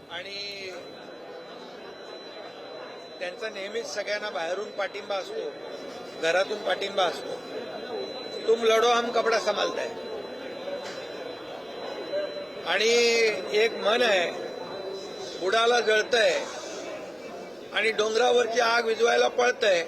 आणि त्यांचा नेहमीच सगळ्यांना बाहेरून पाठिंबा असतो, घरातून पाठिंबा असतो. तुम लढो हम कपडा संभालताय. आणि एक म्हण आहे, बुडाला जळतंय आणि डोंगरावरची आग विझवायला पळतंय,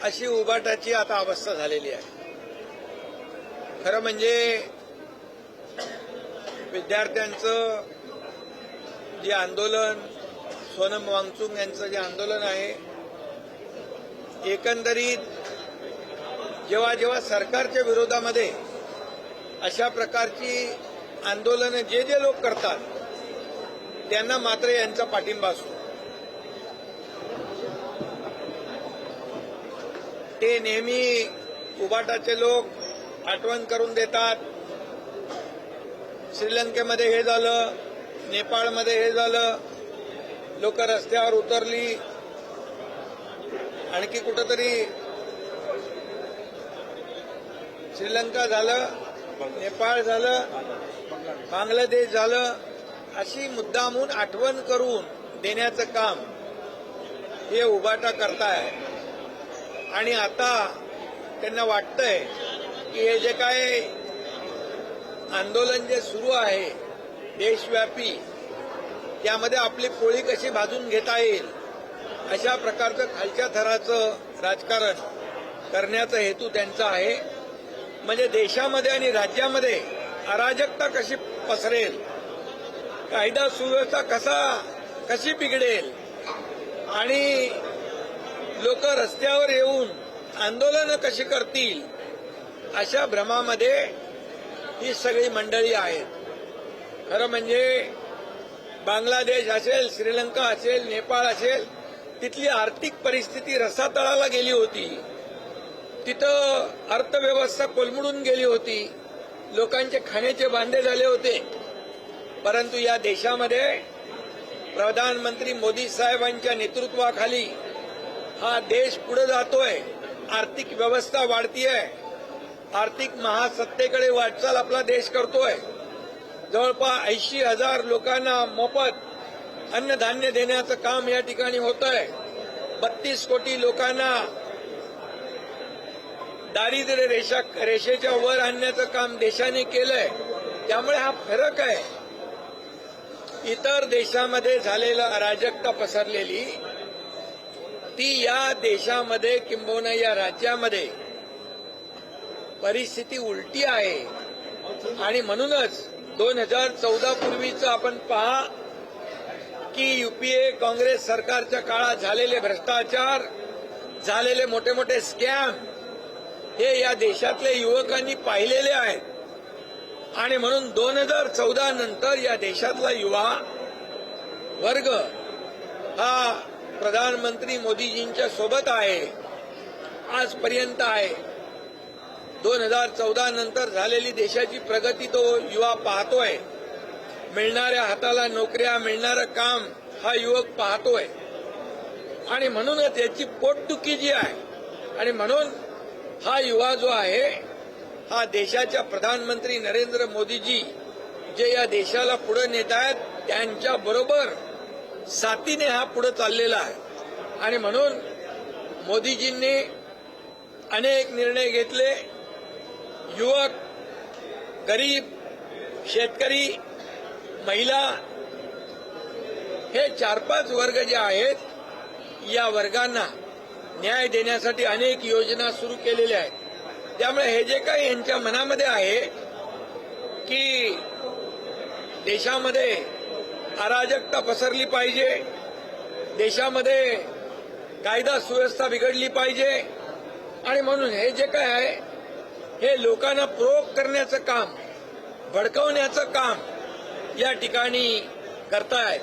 अशी उबाटाची आता अवस्था झालेली आहे. खरं म्हणजे विद्यार्थ्यांचं जे आंदोलन, सोनम वांगचुक यांचं जे आंदोलन आहे, एकंदरीत जेव्हा जेव्हा सरकारच्या विरोधामध्ये अशा प्रकारची आंदोलनं जे जे लोक करतात त्यांना मात्र यांचा पाठिंबा असतो. ते नेहमी उबाटाचे लोक आठवण करून देतात, श्रीलंकेमध्ये हे झालं, नेपाळमध्ये हे झालं, लोक रस्त्यावर उतरली, आणखी कुठंतरी श्रीलंका झालं, नेपाळ झालं, बांगलादेश झालं, अशी मुद्दामून आठवण करून देण्याचं काम हे उबाटा करताय. आणि आता त्यांना वाटतंय की हे जे काय आंदोलन जे सुरू आहे देशव्यापी, त्यामध्ये आपली पोळी कशी भाजून घेता येईल अशा प्रकारचं खालच्या थराचं राजकारण करण्याचा हेतू त्यांचा आहे. म्हणजे देशामध्ये आणि राज्यामध्ये अराजकता कशी पसरेल, कायदा सुव्यवस्था कशी बिघडेल आणि लोक रस्त्यावर येऊन आंदोलनं कशी करतील, अशा भ्रमामध्ये ही सगळी मंडळी आहेत. खरं म्हणजे बांगलादेश असेल, श्रीलंका असेल, नेपाळ असेल, तिथली आर्थिक परिस्थिती रसातळाला गेली होती. तिथं अर्थव्यवस्था कोलमडून गेली होती, लोकांचे खाण्याचे बांधे झाले होते. परंतु या देशामध्ये प्रधानमंत्री मोदी साहेबांच्या नेतृत्वाखाली हा देश पुढे जातोय, आर्थिक व्यवस्था वाढतीये, आर्थिक महासत्तेकडे वाटचाल आपला देश करतोय. जवळपास 80,000 लोकांना मोफत अन्नधान्य देण्याचं काम या ठिकाणी होतंय. 32 कोटी लोकांना दारिद्र्य रेषेच्या वर आणण्याचं काम देशाने केलंय. त्यामुळे हा फरक आहे. इतर देशामध्ये झालेला अराजकता पसरलेली ती या देशामध्ये किंबहुना या राज्यामध्ये परिस्थिती उलटी आहे. आणि म्हणूनच 2014 पूर्वीचं आपण पहा की युपीए काँग्रेस सरकारच्या काळात झालेले भ्रष्टाचार, झालेले मोठे मोठे स्कॅम हे या देशातल्या युवकांनी पाहिलेले आहेत. आणि म्हणून 2014 नंतर या देशातला युवा वर्ग हा प्रधानमंत्री मोदीजींच्या सोबत आहे, आजपर्यंत आहे. 2014 नंतर झालेली देशाची प्रगती तो युवा पाहतोय. मिळणाऱ्या हाताला नोकऱ्या, मिळणारं काम हा युवक पाहतोय. आणि म्हणूनच याची पोटदुखी जी आहे, आणि म्हणून हा युवा जो आहे हा देशाच्या प्रधानमंत्री नरेंद्र मोदीजी जे या देशाला पुढे नेत आहेत त्यांच्याबरोबर साथीने हा पुढे चाललेला आहे. आणि म्हणून मोदीजींनी अनेक निर्णय घेतले. युवक, गरीब, शेतकरी, महिला हे 4-5 वर्ग जे आहेत, या वर्गांना न्याय देण्यासाठी अनेक योजना सुरू केलेल्या आहेत. त्यामुळे हे जे काही यांच्या मनामध्ये आहे की देशामध्ये अराजकता पसरली पाहिजे, देशामध्ये कायदा सुव्यवस्था बिघडली पाहिजे, आणि म्हणून हे जे काय आहे हे लोकांना प्रोवोक करण्याचं काम, भडकवण्याचं काम या ठिकाणी करतायत.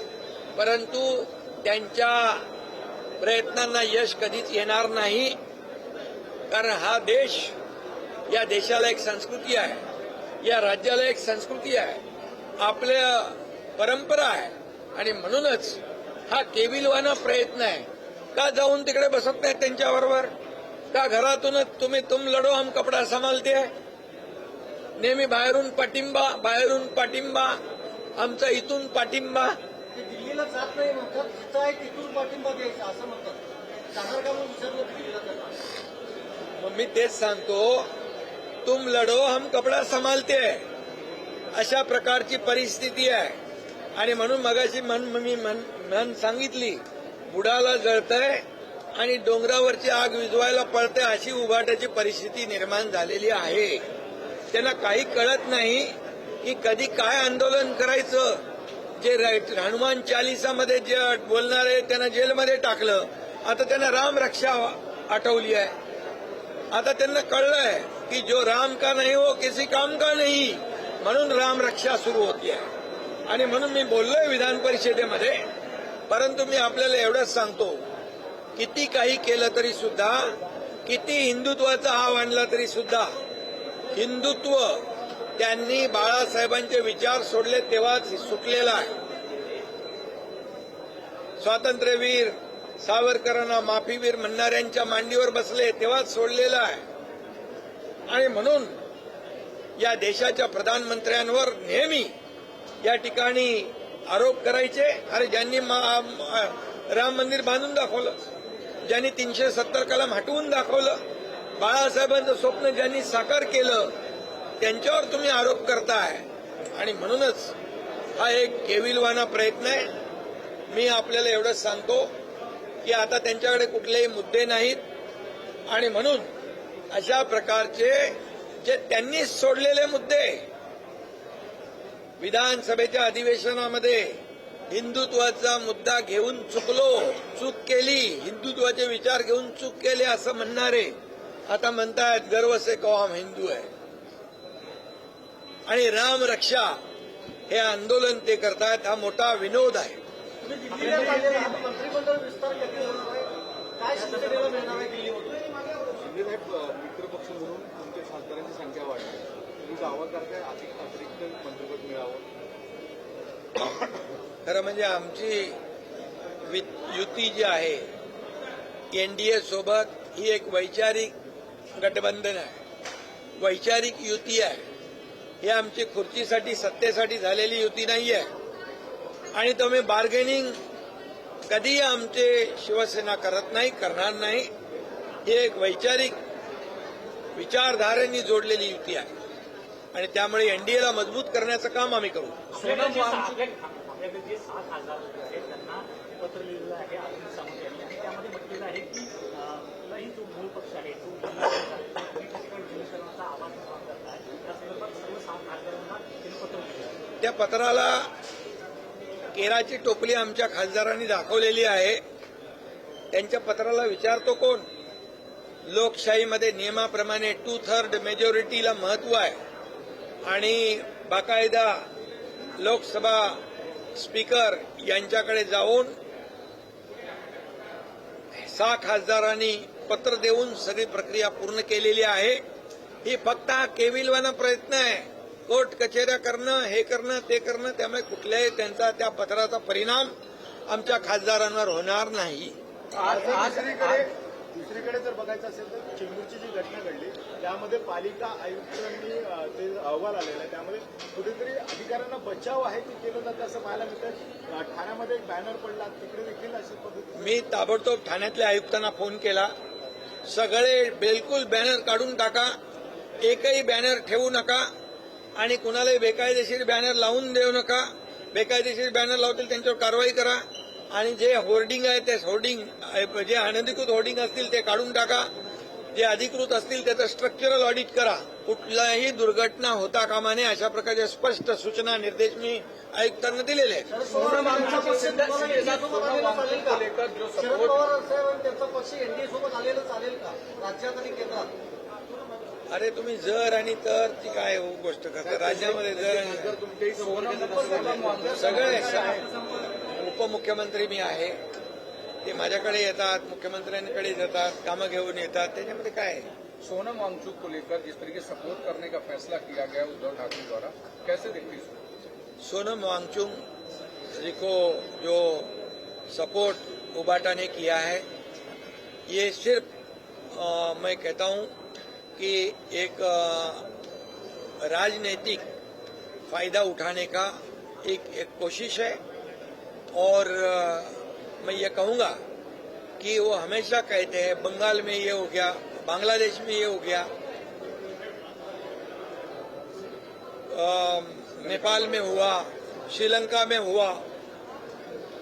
परंतु त्यांच्या प्रयत्नांना यश कधीच येणार नाही. कारण हा देश, या देशाला एक संस्कृती आहे, या राज्याला एक संस्कृती आहे, आपल्या परंपरा आहे. आणि म्हणूनच हा केविलवाना प्रयत्न आहे. का जाऊन तिकडे बसत नाही त्यांच्याबरोबर? का घरातूनच तुम लढो हम कपडा संभालते, नेहमी बाहेरून पाठिंबा, आमचा इथून पाठिंबा, दिल्लीला जात नाही म्हणतात, जिथं आहे तिथून पाठिंबा द्यायचा असं म्हणतात. जाणार का म्हणून विचारलं दिल्लीला त्यांना. मग मी तेच सांगतो, तुम लढो हम कपडा संभालते है, अशा प्रकारची परिस्थिती आहे. आणि म्हणून मगाशी म्हण सांगितली, बुडाला जळतंय आणि डोंगरावरची आग विझवायला पळते, अशी उभाट्याची परिस्थिती निर्माण झालेली आहे. त्यांना काही कळत नाही की कधी काय आंदोलन करायचं. जे हनुमान चालिसामध्ये जे बोलणारे त्यांना जेलमध्ये टाकलं, आता त्यांना राम रक्षा आठवली आहे. आता त्यांना कळलंय की जो राम का नहीं हो किसी काम का नहीं, म्हणून राम रक्षा सुरू होती आहे. आणि म्हणून मी बोललोय विधान परिषदेमध्ये. परंतु मी आपल्याला एवढंच सांगतो, किती काही केलं तरी सुद्धा, किती हिंदुत्वाचा हाव आणला तरी सुद्धा, हिंदुत्व त्यांनी बाळासाहेबांचे विचार सोडले तेव्हाच सुटलेला आहे. स्वातंत्र्यवीर सावरकरांना माफीवीर म्हणणाऱ्यांच्या मांडीवर बसले तेव्हाच सोडलेला आहे. आणि म्हणून या देशाच्या प्रधानमंत्र्यांवर नेहमी या ठिकाणी आरोप करायचे. अरे ज्यांनी राम मंदिर बांधून दाखवलं, ज्यांनी 370 कलम हटवून दाखवलं, बाळासाहेबांचं स्वप्न ज्यांनी साकार केलं, त्यांच्यावर तुम्ही आरोप करताय. आणि म्हणूनच हा एक केविलवाना प्रयत्न आहे. मी आपल्याला एवढंच सांगतो की आता त्यांच्याकडे कुठलेही मुद्दे नाहीत. आणि म्हणून अशा प्रकारचे जे त्यांनी सोडलेले मुद्दे, विधानसभेच्या अधिवेशनामध्ये हिंदुत्वाचा मुद्दा घेऊन चूक केली, हिंदुत्वाचे विचार घेऊन चूक केले असं म्हणणारे आता म्हणतायत गर्व से कहो हम हिंदू आहे. आणि राम रक्षा हे आंदोलन ते करतायत, हा मोठा विनोद आहे. तुम्ही दिल्लीला चाललेला आहात, मंत्रिमंडळ विस्तार कधी होणार आहे, काय शिवसेनेला मिळणार आहे दिल्लीमधून? मित्रपक्ष म्हणून तुमच्या खासदारांची संख्या वाढली, तुम्ही दावा करताय अतिरिक्त मंत्रिपद मिळावं. खरं म्हणजे आमची युती जी आहे एनडीए सोबत, ही एक वैचारिक गठबंधन आहे, वैचारिक युती आहे. ही आमची खुर्चीसाठी सत्तेसाठी झालेली युती नाहीये. आणि तुम्ही बार्गेनिंग कधीही आमचे शिवसेना करत नाही, करणार नाही. ही एक वैचारिक विचारधारेने जोडलेली युती आहे. आणि त्यामुळे एनडीएला मजबूत करण्याचं काम आम्ही करू. आपल्याकडे जे 7 खासदार आहेत त्यांना पत्र लिहिलेलं आहे अरविंद सावंत यांनी, आणि त्यामध्ये म्हटलेलं आहे की कुठलाही जो मूळ पक्ष आहे तो जनशरणाचा आवाज निर्माण करत आहे. त्या संदर्भात सर्व 7 खासदारांना त्यांनी पत्र लिहिलं आहे. त्या पत्राला केराची टोपली आमच्या खासदारांनी दाखवलेली आहे. त्यांच्या पत्राला विचारतो कोण? लोकशाहीमध्ये नियमाप्रमाणे 2/3 मेजॉरिटीला महत्व आहे. आणि बाकायदा लोकसभा स्पीकर यांच्याकडे जाऊन 6 खासदारांनी पत्र देऊन सगळी प्रक्रिया पूर्ण केलेली आहे. ही फक्त हा केविलवाना प्रयत्न आहे, कोर्ट कचेऱ्या करणं, हे करणं, ते करणं. त्यामुळे कुठल्याही त्यांचा त्या पत्राचा परिणाम आमच्या खासदारांवर होणार नाही. दुसरीकडे जर बघायचं असेल तर चेंबूरची जी घटना घडली त्यामध्ये पालिका आयुक्तांनी ते अहवाल आलेला आहे, त्यामध्ये कुठेतरी अधिकाऱ्यांना बचाव आहे की केलं जातं असं पाहायला मिळतं. ठाण्यामध्ये एक बॅनर पडला, तिकडे देखील अशी पद्धती. मी ताबडतोब ठाण्यातल्या आयुक्तांना फोन केला, सगळे बिलकुल बॅनर काढून टाका, एकही बॅनर ठेवू नका आणि कुणालाही बेकायदेशीर बॅनर लावून देऊ नका. बेकायदेशीर बॅनर लावतील त्यांच्यावर कारवाई करा. आणि जे होर्डिंग आहे ते होर्डिंग, जे अनधिकृत होर्डिंग असतील ते काढून टाका. जे अधिकृत असतील त्याचं स्ट्रक्चरल ऑडिट करा. कुठलाही दुर्घटना होता कामा नये अशा प्रकारच्या स्पष्ट सूचना निर्देश मी आयुक्तांना दिलेले आहेत. शरद पवार साहेब त्यांचा पक्ष एनडीए सोबत आलेलं चालेल का राज्यात आणि केंद्रात? अरे तुम्ही जर आणि तर ती काय गोष्ट करता राज्यामध्ये? जर सगळे उपमुख्यमंत्री मी आहे, ते माझ्याकडे येतात, मुख्यमंत्र्यांकडे जातात, कामं घेऊन येतात. त्याच्यामध्ये काय आहे? सोनम वांगचुक को लेकर जिस तरीके से सपोर्ट करने का फैसला किया गया उद्धव ठाकरे द्वारा, कैसे देखते हैं? सोनम वांगचुक जी को जो सपोर्ट उबाटा ने किया है, ये सिर्फ मैं कहता हूं कि एक राजनीतिक फायदा उठाने का एक कोशिश है. और मैं ये कहूंगा कि वो हमेशा कहते हैं बंगाल में ये हो गया, बांग्लादेश में ये हो गया, नेपाल में हुआ, श्रीलंका में हुआ।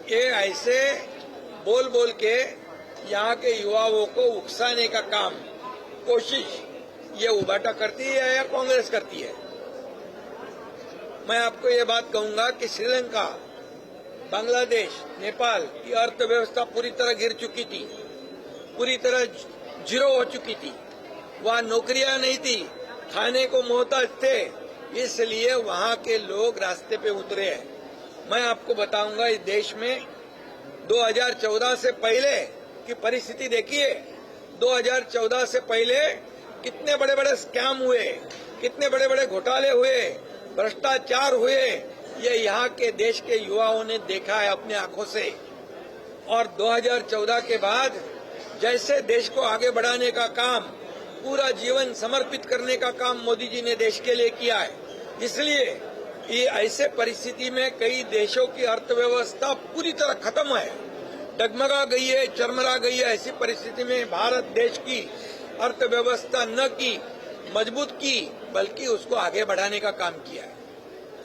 ये ऐसे बोल बोल के यहाँ के युवाओं को उकसाने का काम, कोशिश ये उबाटा करती है या कांग्रेस करती है। मैं आपको ये बात कहूंगा कि श्रीलंका, बांग्लादेश, नेपाल की अर्थव्यवस्था पूरी तरह गिर चुकी थी, पूरी तरह जीरो हो चुकी थी। वहाँ नौकरियां नहीं थी, खाने को मोहताज थे, इसलिए वहाँ के लोग रास्ते पे उतरे हैं। मैं आपको बताऊंगा इस देश में 2014 से पहले की परिस्थिति देखिए। 2014 से पहले कितने बड़े बड़े स्कैम हुए, कितने बड़े बड़े घोटाले हुए, भ्रष्टाचार हुए, ये यहाँ के देश के युवाओं ने देखा है अपनी आंखों से। और 2014 के बाद जैसे देश को आगे बढ़ाने का काम, पूरा जीवन समर्पित करने का काम मोदी जी ने देश के लिए किया है। इसलिए ये ऐसे परिस्थिति में कई देशों की अर्थव्यवस्था पूरी तरह खत्म है, डगमगा गई है, चरमरा गई है। ऐसी परिस्थिति में भारत देश की अर्थव्यवस्था न की मजबूत की, बल्कि उसको आगे बढ़ाने का काम किया है।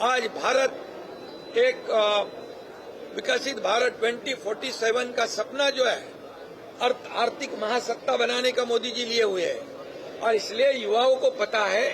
आज भारत एक विकसित भारत 2047 का सपना जो है, आर्थिक महासत्ता बनाने का मोदी जी लिए हुए हैं। और इसलिए युवाओं को पता है